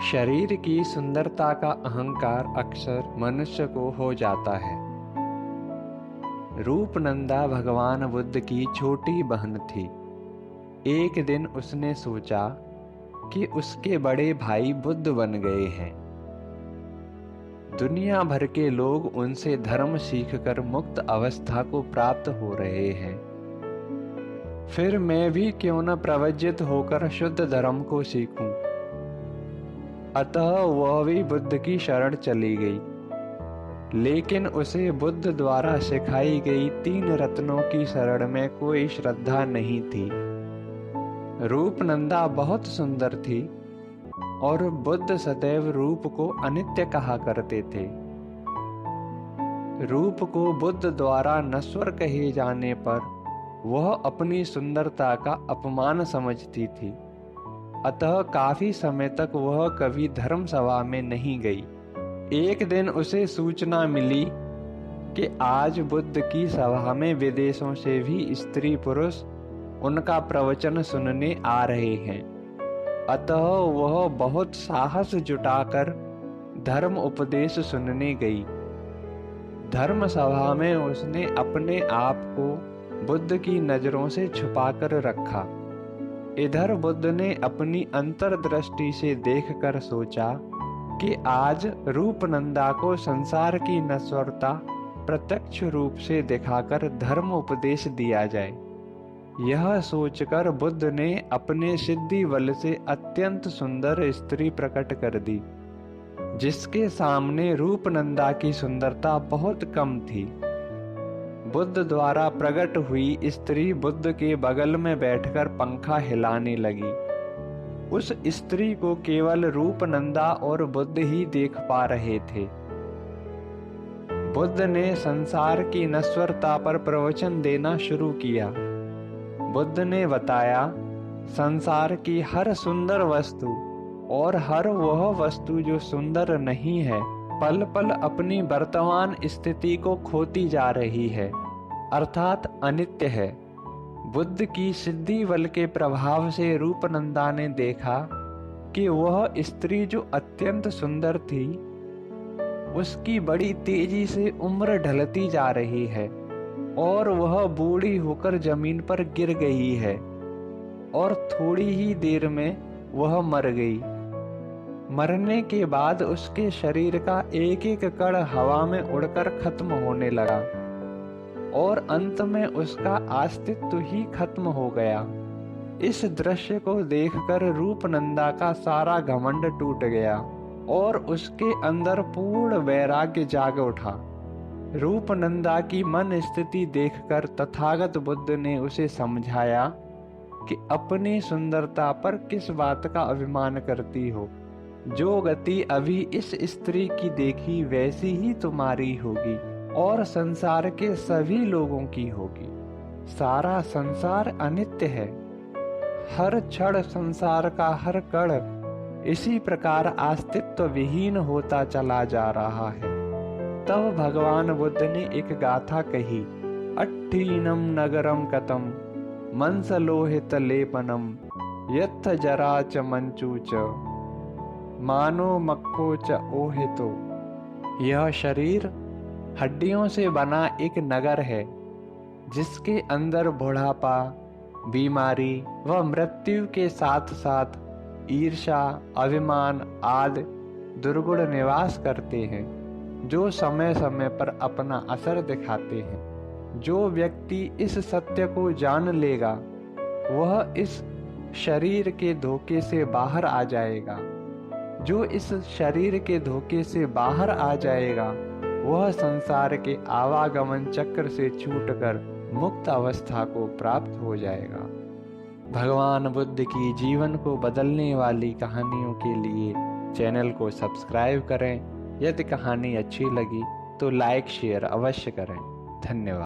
शरीर की सुंदरता का अहंकार अक्सर मनुष्य को हो जाता है। रूपनंदा भगवान बुद्ध की छोटी बहन थी। एक दिन उसने सोचा कि उसके बड़े भाई बुद्ध बन गए हैं। दुनिया भर के लोग उनसे धर्म सीखकर मुक्त अवस्था को प्राप्त हो रहे हैं। फिर मैं भी क्यों न प्रवज्जित होकर शुद्ध धर्म को सीखूं। अतः वह भी बुद्ध की शरण चली गई, लेकिन उसे बुद्ध द्वारा सिखाई गई 3 रत्नों की शरण में कोई श्रद्धा नहीं थी। रूपनंदा बहुत सुंदर थी और बुद्ध सदैव रूप को अनित्य कहा करते थे। रूप को बुद्ध द्वारा नश्वर कहे जाने पर वह अपनी सुंदरता का अपमान समझती थी। अतः काफी समय तक वह कभी धर्म सभा में नहीं गई। एक दिन उसे सूचना मिली कि आज बुद्ध की सभा में विदेशों से भी स्त्री पुरुष उनका प्रवचन सुनने आ रहे हैं। अतः वह बहुत साहस जुटाकर धर्म उपदेश सुनने गई। धर्म सभा में उसने अपने आप को बुद्ध की नजरों से छुपाकर रखा। इधर बुद्ध ने अपनी अंतर्दृष्टि से देखकर सोचा कि आज रूपनंदा को संसार की नश्वरता प्रत्यक्ष रूप से दिखाकर धर्म उपदेश दिया जाए। यह सोचकर बुद्ध ने अपने सिद्धि बल से अत्यंत सुंदर स्त्री प्रकट कर दी, जिसके सामने रूपनंदा की सुंदरता बहुत कम थी। बुद्ध द्वारा प्रकट हुई स्त्री बुद्ध के बगल में बैठकर पंखा हिलाने लगी। उस स्त्री को केवल रूपनंदा और बुद्ध ही देख पा रहे थे। बुद्ध ने संसार की नश्वरता पर प्रवचन देना शुरू किया। बुद्ध ने बताया, संसार की हर सुंदर वस्तु और हर वह वस्तु जो सुंदर नहीं है, पल पल अपनी वर्तमान स्थिति को खोती जा रही है, अर्थात अनित्य है। बुद्ध की सिद्धि बल के प्रभाव से रूपनंदा ने देखा कि वह स्त्री जो अत्यंत सुंदर थी, उसकी बड़ी तेजी से उम्र ढलती जा रही है और वह बूढ़ी होकर जमीन पर गिर गई है और थोड़ी ही देर में वह मर गई। मरने के बाद उसके शरीर का एक एक कण हवा में उड़कर खत्म होने लगा और अंत में उसका अस्तित्व ही खत्म हो गया। इस दृश्य को देखकर रूपनंदा का सारा घमंड टूट गया और उसके अंदर पूर्ण वैराग्य जाग उठा। रूपनंदा की मन स्थिति देखकर तथागत बुद्ध ने उसे समझाया कि अपनी सुंदरता पर किस बात का अभिमान करती हो। जो गति अभी इस स्त्री की देखी वैसी ही तुम्हारी होगी और संसार के सभी लोगों की होगी। सारा संसार अनित्य है। हर क्षण संसार का हर कण इसी प्रकार अस्तित्व विहीन होता चला जा रहा है। तब भगवान बुद्ध ने एक गाथा कही, अट्ठीनम नगरम कतम मंसलोहित लेपनम यत्थ जरा च मंचू च मानो मक्खो च ओहितो। यह शरीर हड्डियों से बना एक नगर है, जिसके अंदर बुढ़ापा, बीमारी व मृत्यु के साथ साथ ईर्ष्या, अभिमान आदि दुर्गुण निवास करते हैं, जो समय समय पर अपना असर दिखाते हैं। जो व्यक्ति इस सत्य को जान लेगा, वह इस शरीर के धोखे से बाहर आ जाएगा। जो इस शरीर के धोखे से बाहर आ जाएगा, वह संसार के आवागमन चक्र से छूटकर मुक्त अवस्था को प्राप्त हो जाएगा। भगवान बुद्ध की जीवन को बदलने वाली कहानियों के लिए चैनल को सब्सक्राइब करें। यदि कहानी अच्छी लगी तो लाइक शेयर अवश्य करें। धन्यवाद।